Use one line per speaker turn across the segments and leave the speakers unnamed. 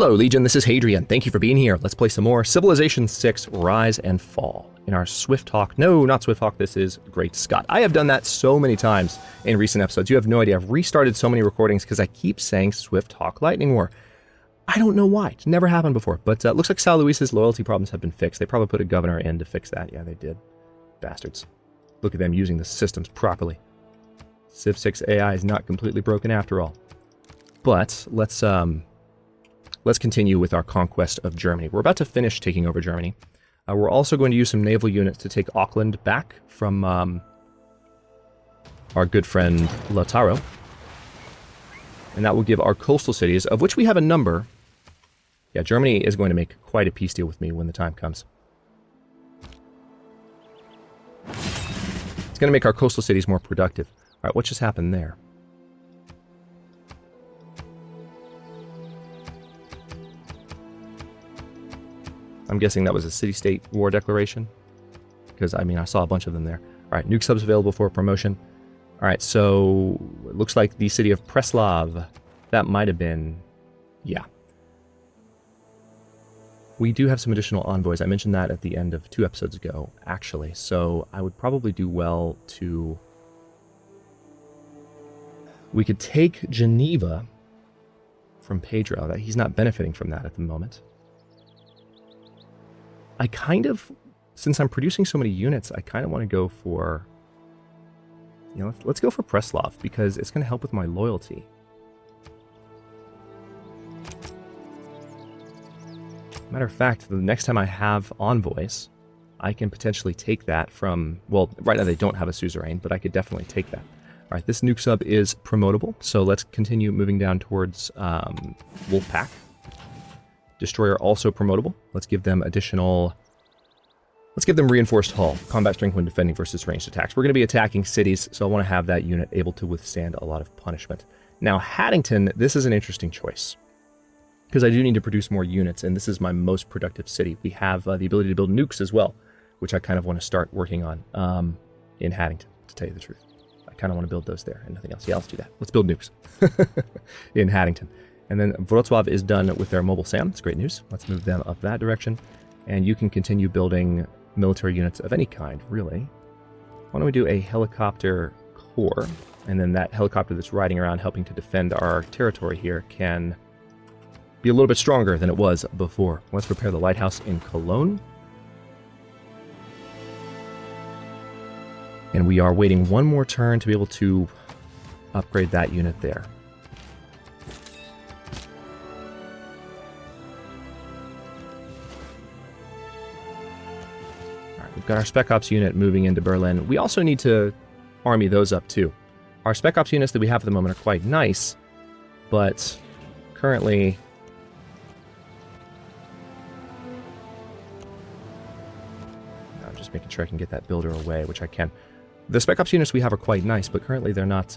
Hello, Legion, this is Hadrian. Thank you for being here. Let's play some more Civilization VI Rise and Fall in our Swift Talk. No, not Swift Talk, this is Great Scott. I have done that so many times in recent episodes. You have no idea. I've restarted so many recordings because I keep saying Swift Talk Lightning War. I don't know why. It's never happened before. But looks like Sal Luis's loyalty problems have been fixed. They probably put a governor in to fix that. Yeah, they did. Bastards. Look at them using the systems properly. Civ 6 AI is not completely broken after all. But let's continue with our conquest of Germany. We're about to finish taking over Germany. We're also going to use some naval units to take Auckland back from our good friend Lautaro. And that will give our coastal cities, of which we have a number. Yeah, Germany is going to make quite a peace deal with me when the time comes. It's going to make our coastal cities more productive. All right, what just happened there? I'm guessing that was a city-state war declaration. Because, I mean, I saw a bunch of them there. All right, nuke subs available for promotion. All right, so it looks like the city of Preslav. That might have been... yeah. We do have some additional envoys. I mentioned that at the end of 2 episodes ago, actually. So I would probably do well to... we could take Geneva from Pedro. That he's not benefiting from that at the moment. I kind of, since I'm producing so many units, I kind of want to go for, you know, let's go for Preslav, because it's going to help with my loyalty. Matter of fact, the next time I have envoys, I can potentially take that from, well, right now they don't have a suzerain, but I could definitely take that. All right, this nuke sub is promotable, so let's continue moving down towards Wolfpack. Destroyer also promotable. Let's give them additional... let's give them reinforced hull. Combat strength when defending versus ranged attacks. We're going to be attacking cities, so I want to have that unit able to withstand a lot of punishment. Now, Haddington, this is an interesting choice. Because I do need to produce more units, and this is my most productive city. We have the ability to build nukes as well, which I kind of want to start working on in Haddington, to tell you the truth. I kind of want to build those there and nothing else. Yeah, let's do that. Let's build nukes in Haddington. And then Wrocław is done with their mobile SAM. It's great news. Let's move them up that direction. And you can continue building military units of any kind, really. Why don't we do a helicopter corps? And then that helicopter that's riding around helping to defend our territory here can be a little bit stronger than it was before. Let's repair the lighthouse in Cologne. And we are waiting one more turn to be able to upgrade that unit there. We've got our Spec Ops unit moving into Berlin. We also need to army those up too. Our Spec Ops units that we have at the moment are quite nice, but currently... I'm just making sure I can get that builder away, which I can. The Spec Ops units we have are quite nice, but currently they're not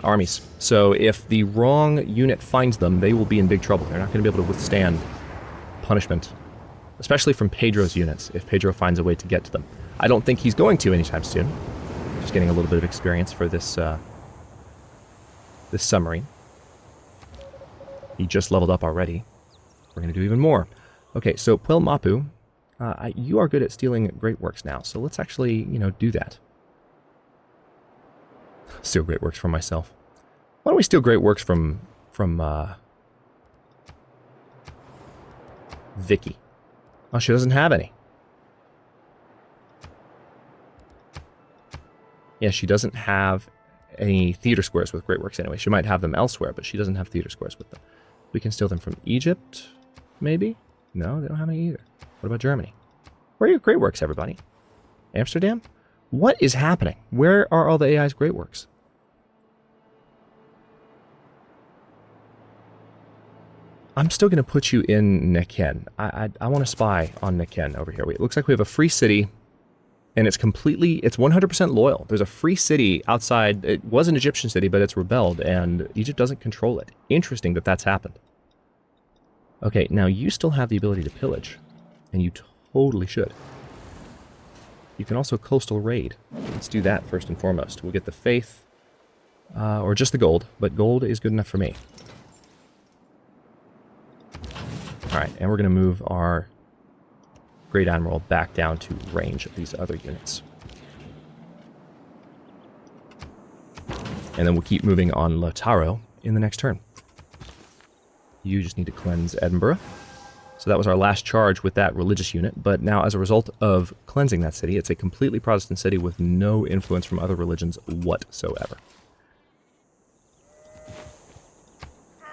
armies. So if the wrong unit finds them, they will be in big trouble. They're not going to be able to withstand punishment. Especially from Pedro's units, if Pedro finds a way to get to them. I don't think he's going to anytime soon. Just getting a little bit of experience for this this submarine. He just leveled up already. We're going to do even more. Okay, so Puel Mapu, you are good at stealing Great Works now, so let's actually, you know, do that. Steal Great Works from myself. Why don't we steal Great Works from Vicky? Oh, she doesn't have any. Yeah, she doesn't have any theater squares with Great Works anyway. She might have them elsewhere, but she doesn't have theater squares with them. We can steal them from Egypt, maybe? No, they don't have any either. What about Germany? Where are your Great Works, everybody? Amsterdam? What is happening? Where are all the AI's Great Works? I'm still going to put you in Necken. I want to spy on Necken over here. It looks like we have a free city, and it's 100% loyal. There's a free city outside. It was an Egyptian city, but it's rebelled, and Egypt doesn't control it. Interesting that that's happened. Okay, now you still have the ability to pillage, and you totally should. You can also coastal raid. Let's do that first and foremost. We'll get the faith, or just the gold, but gold is good enough for me. Alright, and we're going to move our Great Admiral back down to range of these other units. And then we'll keep moving on Lautaro in the next turn. You just need to cleanse Edinburgh. So that was our last charge with that religious unit, but now as a result of cleansing that city, it's a completely Protestant city with no influence from other religions whatsoever.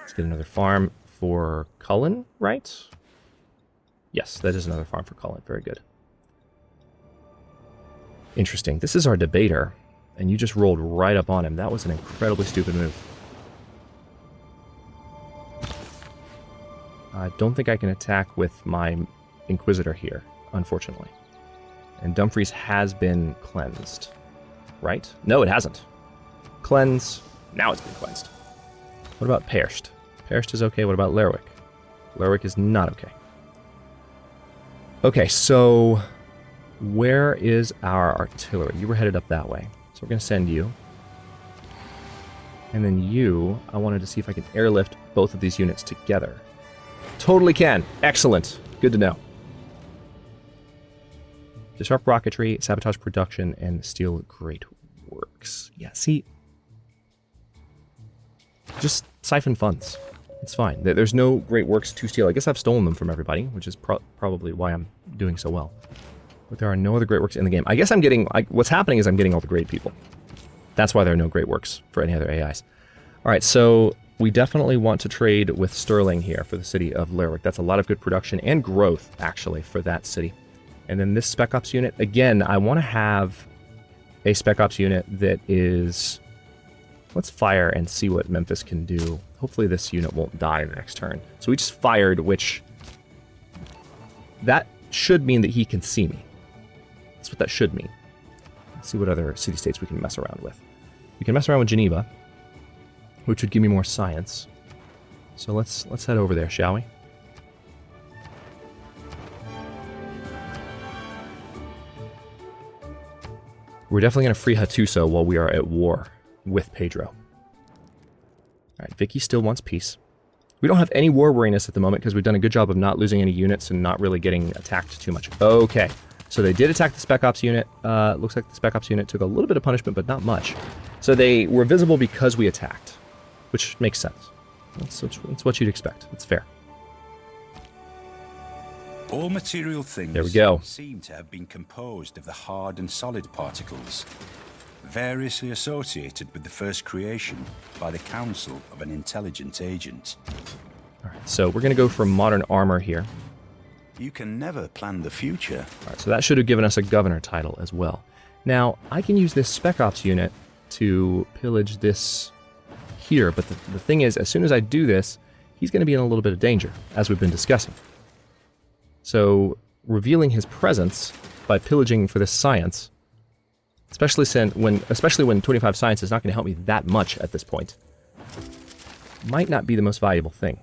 Let's get another farm for Cullen, right? Yes, that is another farm for Cullen. Very good. Interesting. This is our debater, and you just rolled right up on him. That was an incredibly stupid move. I don't think I can attack with my Inquisitor here, unfortunately. And Dumfries has been cleansed, right? No, it hasn't. Cleanse. Now it's been cleansed. What about Perst? Perst is okay. What about Lerwick? Lerwick is not okay. Okay, so where is our artillery? You were headed up that way. So we're going to send you. And then you, I wanted to see if I can airlift both of these units together. Totally can. Excellent. Good to know. Disrupt rocketry, sabotage production, and steal great works. Yeah, see? Just siphon funds. It's fine. There's no great works to steal. I guess I've stolen them from everybody, which is probably why I'm doing so well. But there are no other great works in the game. I guess I'm getting... what's happening is I'm getting all the great people. That's why there are no great works for any other AIs. Alright, so we definitely want to trade with Sterling here for the city of Lerwick. That's a lot of good production and growth, actually, for that city. And then this Spec Ops unit, again, I want to have a Spec Ops unit that is... Let's fire and see what Memphis can do. Hopefully this unit won't die in the next turn. So we just fired, which... That should mean that he can see me. That's what that should mean. Let's see what other city-states we can mess around with. We can mess around with Geneva, which would give me more science. So let's head over there, shall we? We're definitely going to free Hattusa while we are at war with Pedro. Alright, Vicky still wants peace. We don't have any war weariness at the moment because we've done a good job of not losing any units and not really getting attacked too much. Okay, so they did attack the Spec Ops unit. Looks like the Spec Ops unit took a little bit of punishment, but not much. So they were visible because we attacked, which makes sense. That's what you'd expect. It's fair.
All material things
there we go.
Seem to have been composed of the hard and solid particles, variously associated with the first creation by the counsel of an intelligent agent.
Alright, so we're going to go for modern armor here.
You can never plan the future.
Alright, so that should have given us a governor title as well. Now, I can use this Spec Ops unit to pillage this here, but the thing is, as soon as I do this, he's going to be in a little bit of danger, as we've been discussing. So, revealing his presence by pillaging for this science, especially when 25 science is not going to help me that much at this point, might not be the most valuable thing.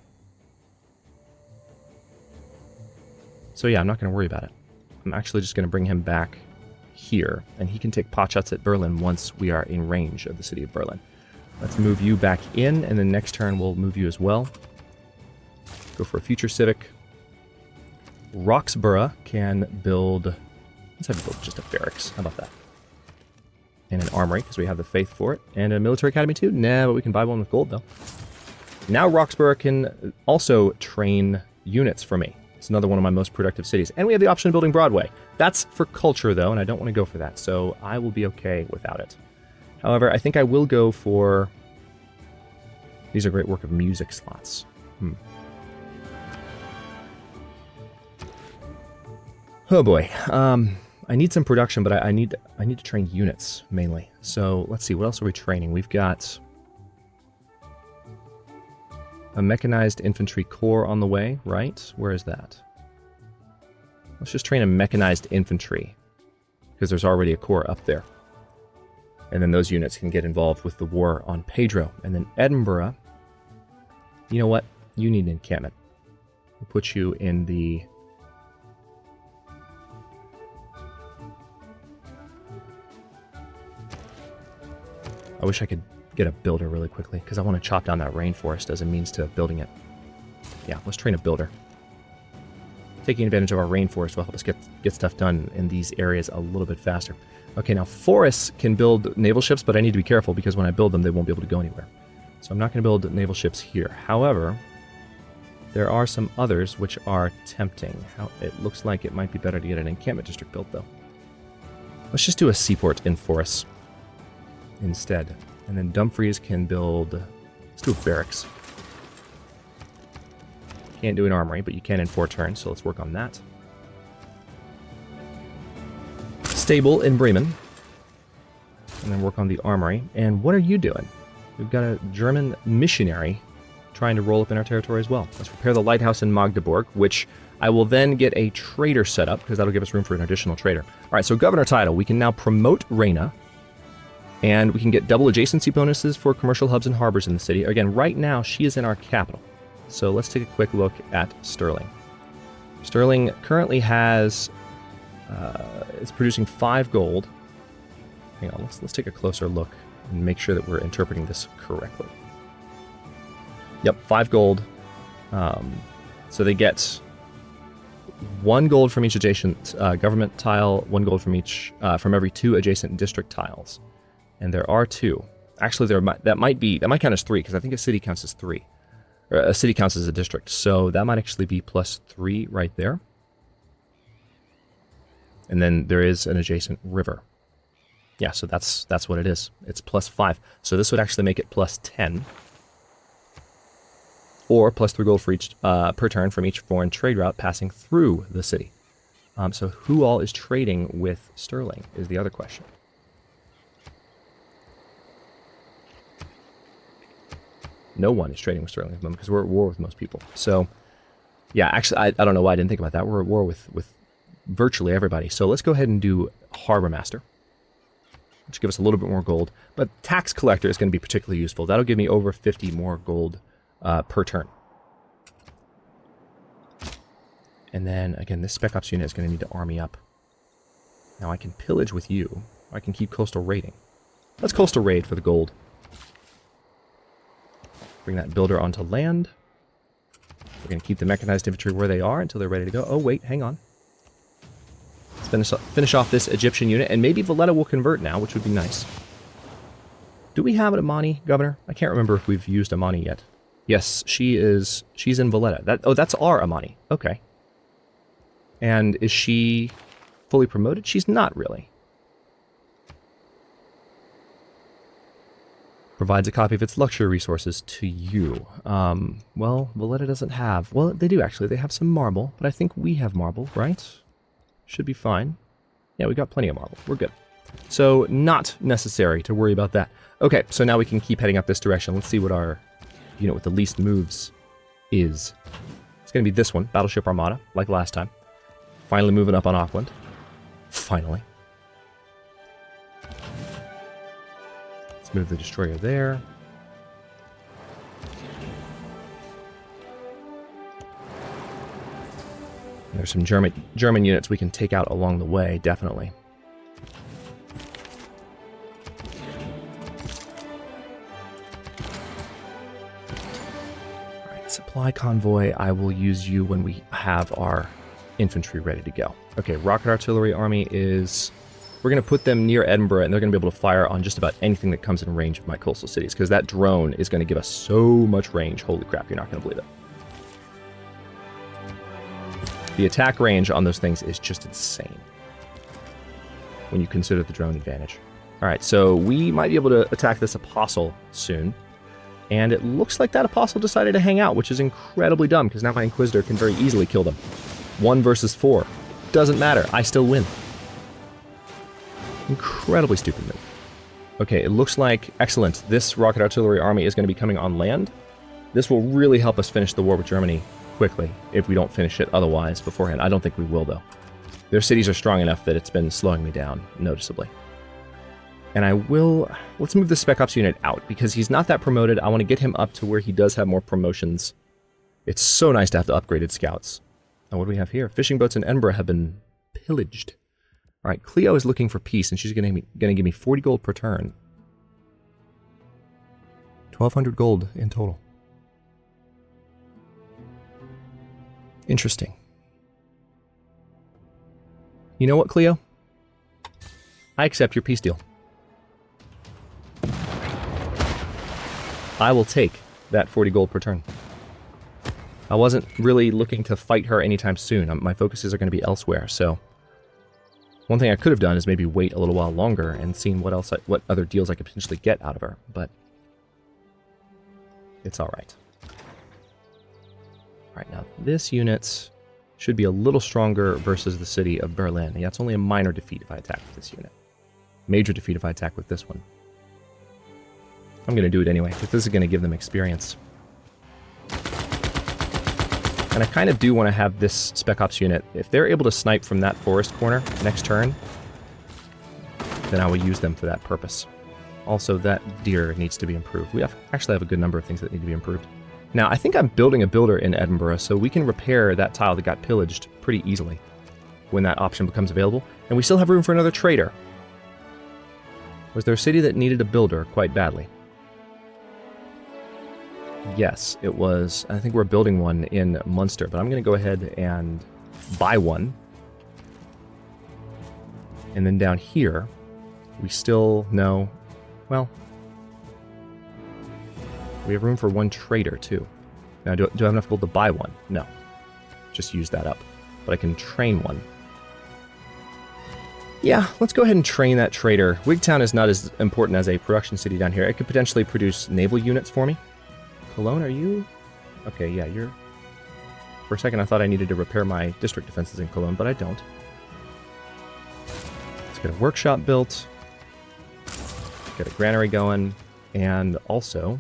So yeah, I'm not going to worry about it. I'm actually just going to bring him back here, and he can take potshots at Berlin once we are in range of the city of Berlin. Let's move you back in, and then next turn we'll move you as well. Go for a future civic. Roxborough can build... Let's have you build just a barracks. How about that? And an armory, because we have the faith for it. And a military academy too? Nah, but we can buy one with gold, though. Now Roxborough can also train units for me. It's another one of my most productive cities. And we have the option of building Broadway. That's for culture, though, and I don't want to go for that, so I will be okay without it. However, I think I will go for... These are great work of music slots. Oh boy. I need some production, but I need to train units, mainly. So, let's see, what else are we training? We've got a Mechanized Infantry Corps on the way, right? Where is that? Let's just train a Mechanized Infantry, because there's already a corps up there. And then those units can get involved with the war on Pedro. And then Edinburgh, you know what? You need an encampment. We'll put you in the... I wish I could get a builder really quickly, because I want to chop down that rainforest as a means to building it. Yeah, let's train a builder. taking advantage of our rainforest will help us get stuff done in these areas a little bit faster. Okay, now forests can build naval ships, but I need to be careful because when I build them, they won't be able to go anywhere. So I'm not going to build naval ships here. However, there are some others which are tempting. It looks like it might be better to get an encampment district built, though. Let's just do a seaport in forests instead. And then Dumfries can build... Let's do a barracks. Can't do an armory, but you can in 4 turns, so let's work on that. Stable in Bremen. And then work on the armory. And what are you doing? We've got a German missionary trying to roll up in our territory as well. Let's repair the lighthouse in Magdeburg, which I will then get a trader set up, because that'll give us room for an additional trader. All right, so governor title. We can now promote Reina, and we can get double adjacency bonuses for commercial hubs and harbors in the city. Again, right now, she is in our capital. So let's take a quick look at Sterling. Sterling currently has... it's producing 5 gold. Hang on, let's take a closer look and make sure that we're interpreting this correctly. Yep, 5 gold. So they get 1 gold from each adjacent government tile, 1 gold from each from every 2 adjacent district tiles, and there are 2. Actually, that might count as 3 because I think a city counts as 3, or a city counts as a district. So that might actually be +3 right there. And then there is an adjacent river. Yeah, so that's what it is. It's +5. So this would actually make it +10. Or +3 gold for each per turn from each foreign trade route passing through the city. So who all is trading with Sterling is the other question. No one is trading with Sterling at the moment because we're at war with most people. So, yeah, actually, I don't know why I didn't think about that. We're at war with virtually everybody. So let's go ahead and do Harbormaster, which gives us a little bit more gold. But Tax Collector is going to be particularly useful. That'll give me over 50 more gold per turn. And then, again, this Spec Ops unit is going to need to army up. Now I can pillage with you. I can keep Coastal Raiding. Let's Coastal Raid for the gold. Bring that builder onto land. We're going to keep the Mechanized Infantry where they are until they're ready to go. Oh, wait, hang on. Let's finish off this Egyptian unit, and maybe Valletta will convert now, which would be nice. Do we have an Amani, Governor? I can't remember if we've used Amani yet. Yes, she's in Valletta. That's our Amani. Okay. And is she fully promoted? She's not really. Provides a copy of its luxury resources to you. Well, Valletta doesn't have... Well, they do actually. They have some marble, but I think we have marble, right? Should be fine. Yeah, we got plenty of marble. We're good. So, not necessary to worry about that. Okay, so now we can keep heading up this direction. Let's see what our unit with the least moves is. It's going to be this one, Battleship Armada, like last time. Finally moving up on Auckland. Finally. Let's move the destroyer there. There's some German units we can take out along the way, definitely. Alright, supply convoy, I will use you when we have our infantry ready to go. Okay, rocket artillery army is... We're going to put them near Edinburgh, and they're going to be able to fire on just about anything that comes in range of my coastal cities, because that drone is going to give us so much range. Holy crap, you're not going to believe it. The attack range on those things is just insane when you consider the drone advantage. Alright, so we might be able to attack this Apostle soon. And it looks like that Apostle decided to hang out, which is incredibly dumb, because now my Inquisitor can very easily kill them. 1 versus 4. Doesn't matter, I still win. Incredibly stupid move. Okay, it looks like... Excellent. This rocket artillery army is going to be coming on land. This will really help us finish the war with Germany quickly, if we don't finish it otherwise beforehand. I don't think we will, though. Their cities are strong enough that it's been slowing me down noticeably. And I will... Let's move the Spec Ops unit out, because he's not that promoted. I want to get him up to where he does have more promotions. It's so nice to have the upgraded scouts. Now, what do we have here? Fishing boats in Edinburgh have been pillaged. Alright, Cleo is looking for peace, and she's going to give me 40 gold per turn. 1,200 gold in total. Interesting. You know what, Cleo? I accept your peace deal. I will take that 40 gold per turn. I wasn't really looking to fight her anytime soon. My focuses are going to be elsewhere, so... One thing I could have done is maybe wait a little while longer and seen what other deals I could potentially get out of her, but... It's alright. Alright, now this unit should be a little stronger versus the city of Berlin. Yeah, it's only a minor defeat if I attack with this unit. Major defeat if I attack with this one. I'm going to do it anyway, because this is going to give them experience. And I kind of do want to have this Spec Ops unit, if they're able to snipe from that forest corner next turn, then I will use them for that purpose. Also, that deer needs to be improved. We actually have a good number of things that need to be improved. Now, I think I'm building a builder in Edinburgh, so we can repair that tile that got pillaged pretty easily when that option becomes available. And we still have room for another trader. Was there a city that needed a builder quite badly? Yes, it was. I think we're building one in Munster, but I'm going to go ahead and buy one. And then down here, we still know... Well, we have room for one trader, too. Now, do I have enough gold to buy one? No. Just use that up. But I can train one. Yeah, let's go ahead and train that trader. Wigtown is not as important as a production city down here. It could potentially produce naval units for me. Cologne, are you? Okay, yeah, you're... For a second, I thought I needed to repair my district defenses in Cologne, but I don't. Let's get a workshop built. Get a granary going. And also,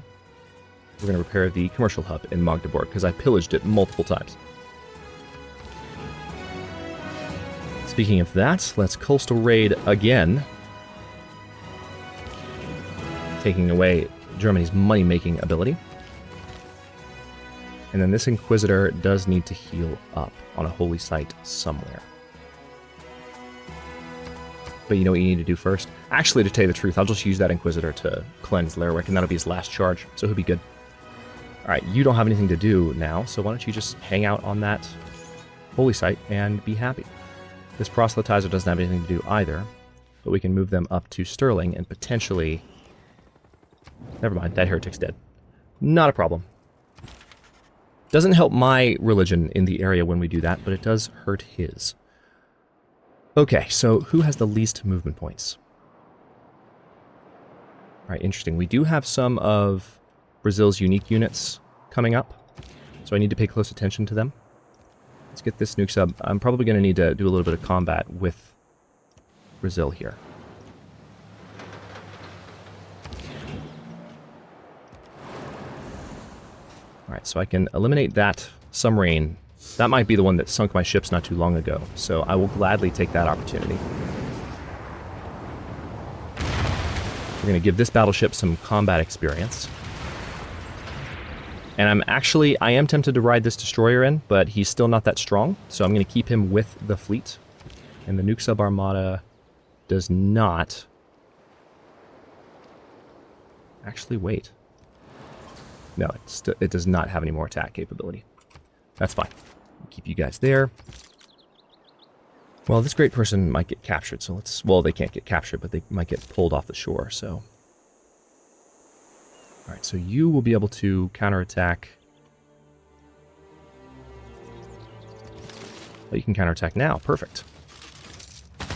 we're going to repair the commercial hub in Magdeburg, because I pillaged it multiple times. Speaking of that, let's coastal raid again. Taking away Germany's money-making ability. And then this Inquisitor does need to heal up on a holy site somewhere. But you know what you need to do first? Actually, to tell you the truth, I'll just use that Inquisitor to cleanse Lerwick, and that'll be his last charge, so he'll be good. Alright, you don't have anything to do now, so why don't you just hang out on that holy site and be happy. This proselytizer doesn't have anything to do either, but we can move them up to Sterling and potentially... Never mind, that heretic's dead. Not a problem. Doesn't help my religion in the area when we do that, but it does hurt his. Okay, so who has the least movement points? Alright, interesting. We do have some of Brazil's unique units coming up, so I need to pay close attention to them. Let's get this nuke sub. I'm probably going to need to do a little bit of combat with Brazil here. Alright, so I can eliminate that submarine. That might be the one that sunk my ships not too long ago, so I will gladly take that opportunity. We're going to give this battleship some combat experience. And I am tempted to ride this destroyer in, but he's still not that strong, so I'm going to keep him with the fleet. And the nuke sub armada does not... Actually, wait. No, it does not have any more attack capability. That's fine. Keep you guys there. Well, this great person might get captured, so let's... Well, they can't get captured, but they might get pulled off the shore, so... Alright, so you will be able to counterattack... Oh, you can counterattack now. Perfect.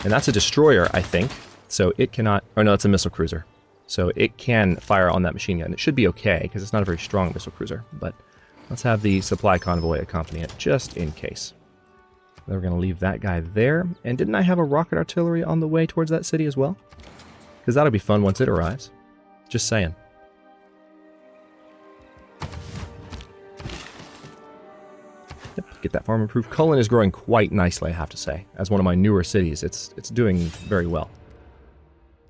And that's a destroyer, I think. So it cannot... Oh, no, it's a missile cruiser. So it can fire on that machine gun. It should be okay, because it's not a very strong missile cruiser. But let's have the supply convoy accompany it, just in case. Then we're going to leave that guy there. And didn't I have a rocket artillery on the way towards that city as well? Because that'll be fun once it arrives. Just saying. Yep, get that farm improved. Cullen is growing quite nicely, I have to say. As one of my newer cities, it's doing very well.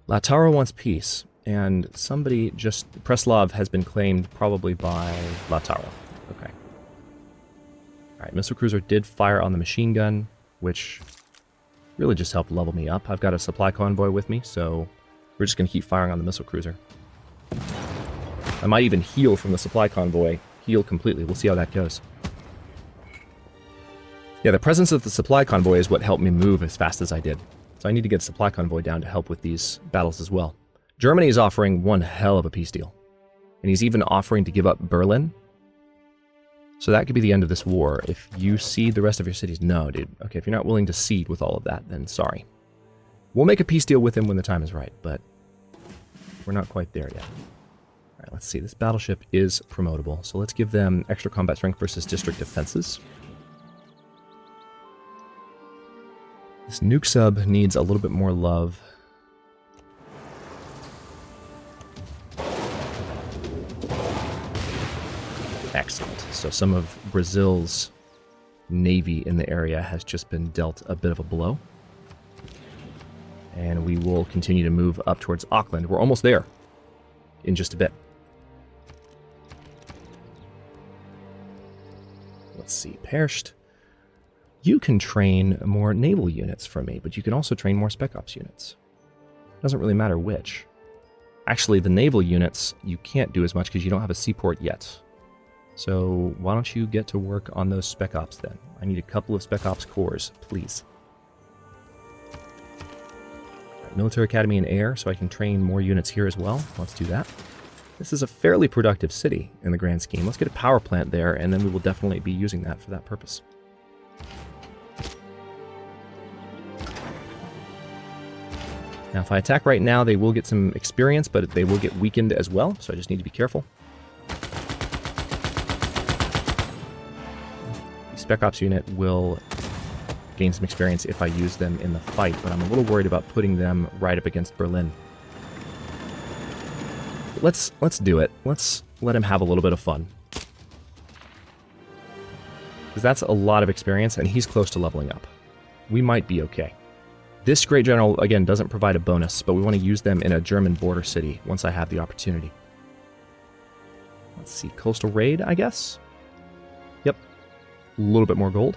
Lautaro wants peace. And somebody just... Preslav has been claimed probably by Lautaro. Okay. Alright, missile cruiser did fire on the machine gun, which really just helped level me up. I've got a supply convoy with me, so we're just going to keep firing on the missile cruiser. I might even heal from the supply convoy. Heal completely. We'll see how that goes. Yeah, the presence of the supply convoy is what helped me move as fast as I did. So I need to get a supply convoy down to help with these battles as well. Germany is offering one hell of a peace deal. And he's even offering to give up Berlin. So that could be the end of this war. If you cede the rest of your cities, no, dude. Okay, if you're not willing to cede with all of that, then sorry. We'll make a peace deal with him when the time is right, but we're not quite there yet. All right, let's see. This battleship is promotable, so let's give them extra combat strength versus district defenses. This nuke sub needs a little bit more love. Excellent. So some of Brazil's navy in the area has just been dealt a bit of a blow. And we will continue to move up towards Auckland. We're almost there in just a bit. Let's see. Perished. You can train more naval units for me, but you can also train more Spec Ops units. Doesn't really matter which. Actually, the naval units, you can't do as much because you don't have a seaport yet. So why don't you get to work on those Spec Ops then? I need a couple of Spec Ops cores, please. Right, Military Academy and Air, so I can train more units here as well. Let's do that. This is a fairly productive city in the grand scheme. Let's get a power plant there, and then we will definitely be using that for that purpose. Now, if I attack right now, they will get some experience, but they will get weakened as well, so I just need to be careful. The Spec Ops unit will gain some experience if I use them in the fight, but I'm a little worried about putting them right up against Berlin. Let's do it. Let's let him have a little bit of fun. Because that's a lot of experience, and he's close to leveling up. We might be okay. This Great General, again, doesn't provide a bonus, but we want to use them in a German border city once I have the opportunity. Let's see, Coastal Raid, I guess? Yep. A little bit more gold.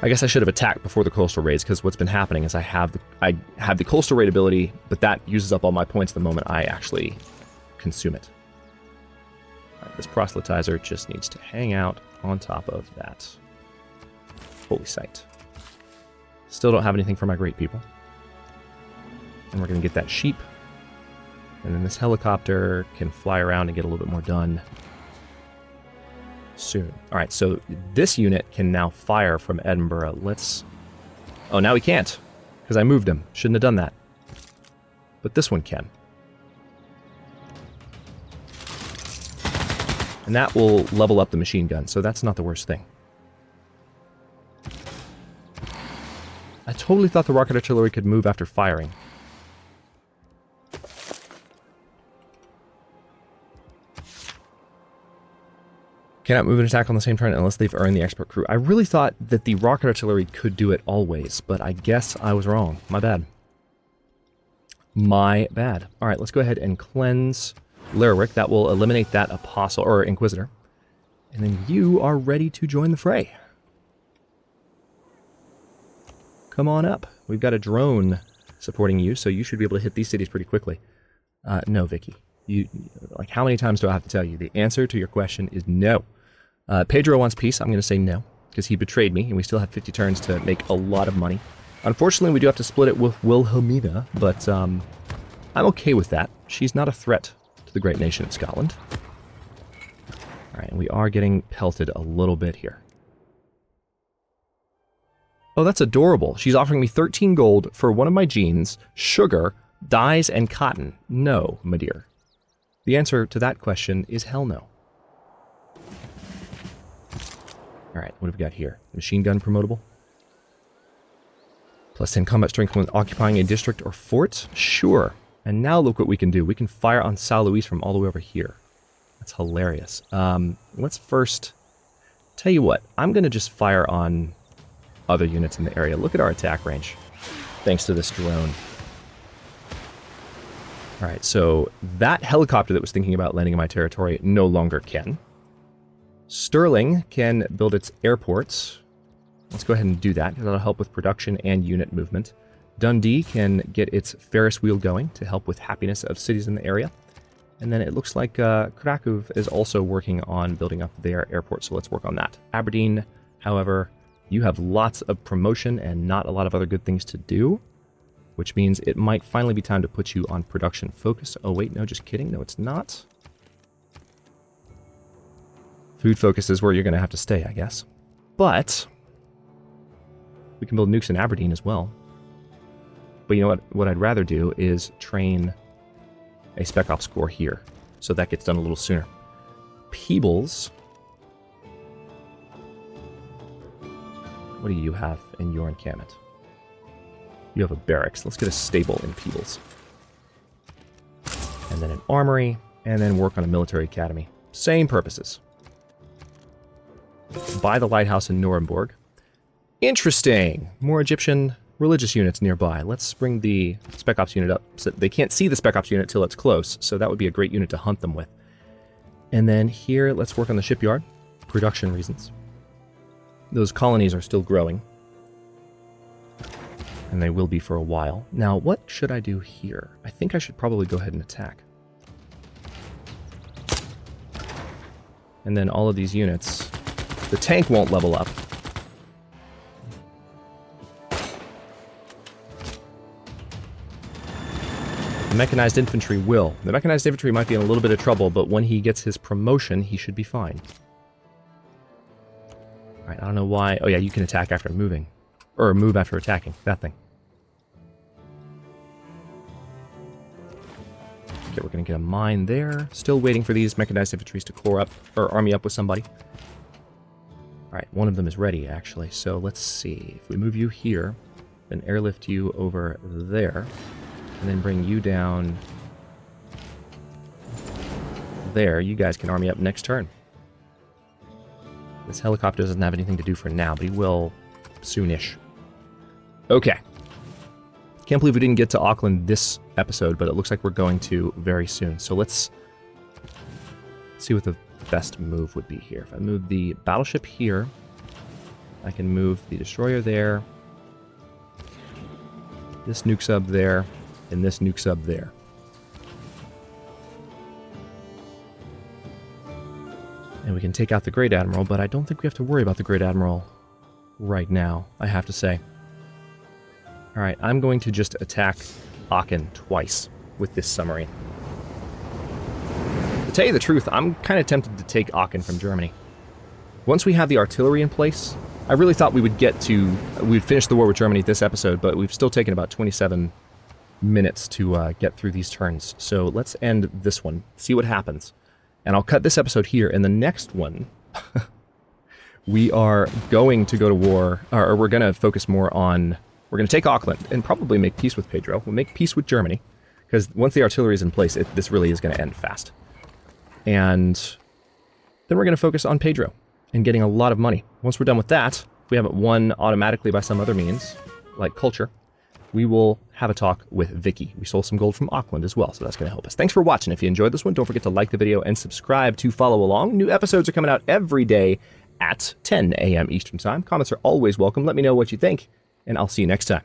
I guess I should have attacked before the Coastal Raids, because what's been happening is I have the Coastal Raid ability, but that uses up all my points the moment I actually consume it. All right, this proselytizer just needs to hang out on top of that holy site. Still don't have anything for my great people. And we're going to get that sheep. And then this helicopter can fly around and get a little bit more done soon. Alright, so this unit can now fire from Edinburgh. Let's... Oh, now he can't, because I moved him. Shouldn't have done that. But this one can. And that will level up the machine gun, so that's not the worst thing. I totally thought the rocket artillery could move after firing. Cannot move an attack on the same turn unless they've earned the expert crew. I really thought that the rocket artillery could do it always, but I guess I was wrong. My bad. My bad. Alright, let's go ahead and cleanse Lerwick. That will eliminate that apostle, or inquisitor. And then you are ready to join the fray. Come on up. We've got a drone supporting you, so you should be able to hit these cities pretty quickly. No, Vicky. Like, how many times do I have to tell you? The answer to your question is no. Pedro wants peace. I'm going to say no, because he betrayed me, and we still have 50 turns to make a lot of money. Unfortunately, we do have to split it with Wilhelmina, but I'm okay with that. She's not a threat to the great nation of Scotland. All right, and we are getting pelted a little bit here. Oh, that's adorable. She's offering me 13 gold for one of my jeans, sugar, dyes, and cotton. No, my dear. The answer to that question is hell no. Alright, what have we got here? Machine gun promotable. Plus 10 combat strength when occupying a district or fort? Sure. And now look what we can do. We can fire on Sao Luis from all the way over here. That's hilarious. Let's first... Tell you what, I'm going to just fire on other units in the area. Look at our attack range, thanks to this drone. Alright, so that helicopter that was thinking about landing in my territory no longer can. Stirling can build its airports. Let's go ahead and do that, because that'll help with production and unit movement. Dundee can get its Ferris wheel going to help with happiness of cities in the area. And then it looks like Krakow is also working on building up their airport, so let's work on that. Aberdeen, however, you have lots of promotion and not a lot of other good things to do, which means it might finally be time to put you on production focus. Oh wait, no, just kidding. No, it's not. Food focus is where you're going to have to stay, I guess. But we can build nukes in Aberdeen as well. But you know what? What I'd rather do is train a Spec Ops Corps here, so that gets done a little sooner. Peebles. What do you have in your encampment? You have a barracks. Let's get a stable in Peebles. And then an armory, and then work on a military academy. Same purposes. Buy the lighthouse in Nuremberg. Interesting! More Egyptian religious units nearby. Let's bring the Spec Ops unit up. So they can't see the Spec Ops unit till it's close, so that would be a great unit to hunt them with. And then here, let's work on the shipyard. Production reasons. Those colonies are still growing. And they will be for a while. Now, what should I do here? I think I should probably go ahead and attack. And then all of these units... The tank won't level up. The Mechanized Infantry will. The Mechanized Infantry might be in a little bit of trouble, but when he gets his promotion, he should be fine. Alright, I don't know why... Oh yeah, you can attack after moving. Or move after attacking. That thing. Okay, we're going to get a mine there. Still waiting for these Mechanized Infantries to core up, or army up with somebody. Alright, one of them is ready, actually. So let's see. If we move you here, then airlift you over there, and then bring you down there, you guys can army up next turn. This helicopter doesn't have anything to do for now, but he will soonish. Okay. Can't believe we didn't get to Auckland this episode, but it looks like we're going to very soon. So let's see what the best move would be here. If I move the battleship here, I can move the destroyer there, this nuke sub there, and this nuke sub there. And we can take out the Great Admiral, but I don't think we have to worry about the Great Admiral right now, I have to say. Alright, I'm going to just attack Aachen twice with this submarine. To tell you the truth, I'm kind of tempted to take Aachen from Germany. Once we have the artillery in place, I really thought we would we'd finish the war with Germany this episode, but we've still taken about 27 minutes to get through these turns. So let's end this one, see what happens. And I'll cut this episode here, and the next one, we are going to go to war, or we're going to focus more on, we're going to take Auckland and probably make peace with Pedro. We'll make peace with Germany, because once the artillery is in place, this really is going to end fast. And then we're going to focus on Pedro and getting a lot of money. Once we're done with that, if we haven't won automatically by some other means, like culture, we will have a talk with Vicky. We stole some gold from Auckland as well, so that's going to help us. Thanks for watching. If you enjoyed this one, don't forget to like the video and subscribe to follow along. New episodes are coming out every day at 10 a.m. Eastern Time. Comments are always welcome. Let me know what you think, and I'll see you next time.